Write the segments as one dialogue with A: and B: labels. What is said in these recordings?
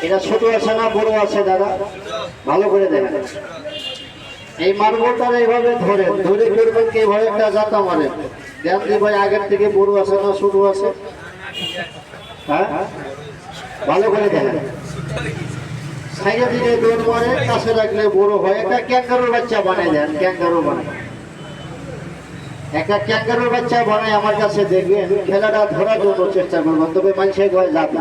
A: এটা ছোট আছে না বড় আছে দাদা? ভালো করে দেখেন। এই মার্বলটা এইভাবে ধরে ধরে করবেন কি, এইভাবে একটা জাতা মারে দেন যে ভাই আগের থেকে বড় আছে না ছোট আছে। হ্যাঁ, ভালো করে দেখেন। সাইডে দিকে দৌড় মারে, কাছে রাখলে বড় হয়। একটা ক্যাঙ্গারুর বাচ্চা বানাই দেন, ক্যাঙ্গারু বানায়, একটা ক্যাঙ্গারুর বাচ্চা বানায় আমার কাছে দেখবেন। খেলাটা ধরার জন্য চেষ্টা করবেন, তবে মানুষের ঘরে জাদু।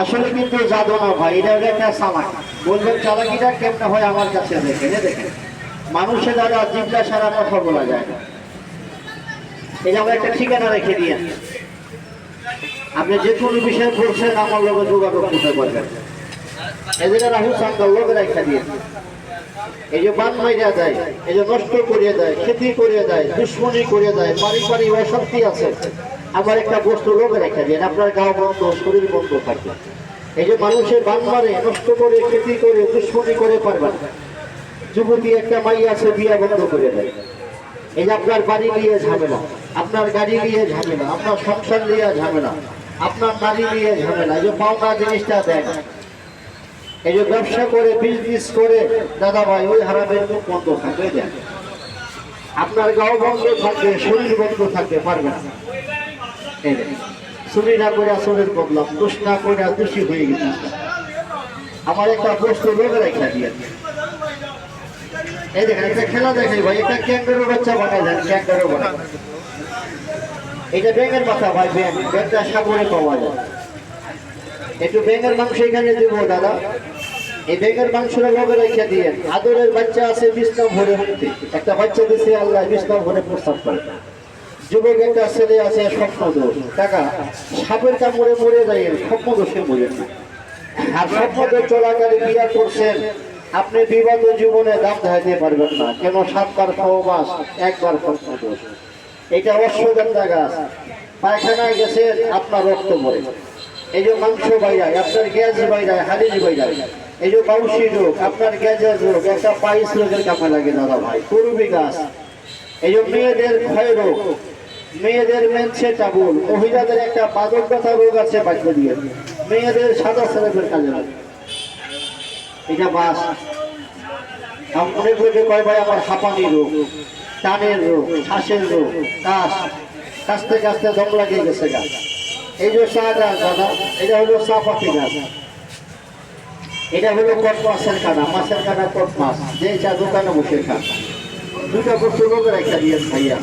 A: আসলে কিন্তু জাদু না ভাই, এটা একটা চালাক। বলবেন চালাকিটা কেমন হয়, আমার কাছে দেখেন। দেখেন মানুষের দ্বারা জিজ্ঞাসা সারা কথা বলা যায় না। এই যে আমরা একটা ঠিকানা রেখে দিয়ে, আপনি যে কোনো বিষয়ে পড়ছেন আমার লোকের যোগাযোগ করতে পারবেন। এদের রাহুল সাঙ্গাল লোকের রেখা দিয়ে, এই যে বান মাইরা দেয়, এই যে নষ্ট করিয়ে দেয়, ক্ষতি করিয়ে দেয়, দুশ্মনী করিয়ে দেয়, পারিবারিক অশান্তি আছে, আবার একটা বস্তু লোকে রেখে দিয়ে আপনার গাও বন্ধ, শরীর বন্ধ থাকে। এই যে মানুষের বান মারে, নষ্ট করে, ক্ষতি করে, দুশ্মনী করে পারবেন। যুবতী একটা মাই আছে, বিয়া বন্ধ করে দেয়। এই যে আপনার বাড়ি নিয়ে ঝামেলা, আপনার গাড়ি নিয়ে ঝামেলা, আপনার সংসার নিয়ে ঝামেলা, আপনার নারী নিয়ে ঝামেলা। এই যে পাওনা জিনিসটা দেয় না। এই যে ব্যবসা করে, বিজনেস করে দাদা ভাই, ওই হারামের মুখ বন্ধ থাকবে দেন। আপনার গাও বন্ধ থাকবে, শরীর বন্ধ থাকবে, পারবে না। চুরি না করে আসলের বদলাম, দোষ না করে দোষী হয়ে গেছে। আমার একটা বস্তু লোকে রেখা দিয়ে, এই দেখেন একটা খেলা দেখাই ভাই। একটা ক্যাঙ্গারুর বাচ্চা বানাই দেন, ক্যাঙ্গারু বানাই। এটা ব্যাঙের মাথা ভাই, ব্যাঙটা সাগরে পাওয়া যায়। একটু ব্যাঙের মাংস এখানে দেবো দাদা। এই ব্যাঙের মাংসটা লোকে রেখে দিয়ে, আদরের বাচ্চা আছে বিছনা ভরে মুক্তি, একটা বাচ্চা দিছে আল্লাহ, বিছনা ভরে প্রস্তাব করে। যুবক একটা ছেলে আছে, স্বপ্ন দোষ, টাকা সাপের কামড়ে মরে যায়, স্বপ্ন দোষে মরে না। আর স্বপ্ন দোষ চলাকালে বিয়া করছেন, আপনি বিবাদ জীবনে দাম ধাইতে পারবেন না। কেন? 7 বার সহবাস, 1 বার স্বপ্ন দোষ। এটা অশ্বগন্ধা গাছ, পায়খানায় গেছে, আপনার রক্ত পড়ে। এই যে মাংস বাইরায়, আপনার গ্যাস বাইরায়, হাড়ির বাইরায়। এই যে বাউসি রোগ, আপনার গ্যাসের রোগ, একটা পাইস রোগের কামে লাগে দাদা ভাই। করবি গাছ। এই যে মেয়েদের ক্ষয় রোগ, মেয়েদের মেনসে টাবুল, মহিলাদের একটা বাদক ব্যথা রোগ আছে বাচ্চা দিয়ে, মেয়েদের সাদা সেরেবের কাজে লাগে। এটা বাস। অনেক লোকে কয় ভাই আমার হাঁপানি রোগ, টানের রোগ, শ্বাসের রোগ, কাশতে কাশতে দম লাগিয়ে গেছে গাছ। এই যে চা গাছ দাদা, এটা হলো চা পাতি গাছ। এটা হলো কট মাছের কাটা, মাছের কাটা কট মাছ, যে চা দোকানে বসে খান। দুটা বস্তু লোকে রেখা দিয়ে ভাইয়া।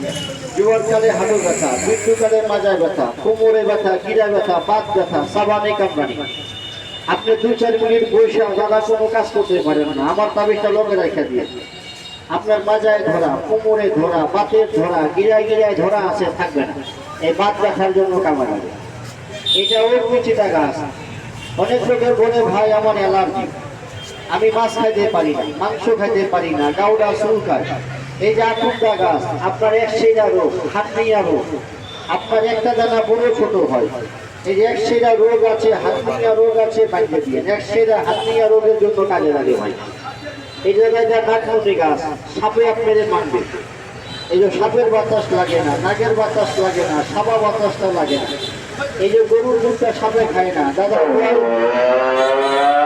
A: জীবনকালে হাঁটু ব্যথা, মৃত্যুকালে মাজায় ব্যথা, কোমরে ব্যথা, গিরা ব্যথা, বাত ব্যথা, সাবানে কামড়ানি। আপনি 2-4 মিনিট বসে দাদা কোনো কাজ করতে পারেন না, আমার তাবিজটা লোকে রেখা দিয়ে। আপনার মাজায় ধরা, কোমরে ধরা, বাতের ধরা, গিরায় গিরায় ধরা আছে, থাকবে না। এই বাত ব্যথার জন্য কামড় লাগে। এটা ওই কুচিটা গাছ। অনেক লোকের বলে ভাই আমার অ্যালার্জি, আমি মাছ খাইতে পারি না, মাংস খাইতে পারি না, গাউডা চুলকায়। এই যে আকুন্ডা গাছ, আপনার একশিরা রোগ, হাতনিয়া রোগ, আপনার একটা দানা বড় ছোট হয়। এই যে একশিরা রোগ আছে, হাতনিয়া রোগ আছে, বাইরে দিয়ে একশিরা হাতনিয়া রোগের জন্য কাজে লাগে ভাই। এই জায়গায় নাকমুনি গাছ, সাপে আপনাদের মানবে। এই যে সাপের বাতাস লাগে না, নাগের বাতাস লাগে না, সাপা বাতাসটা লাগে না। এই যে গরুর দুধটা সাপে খায় না দাদা,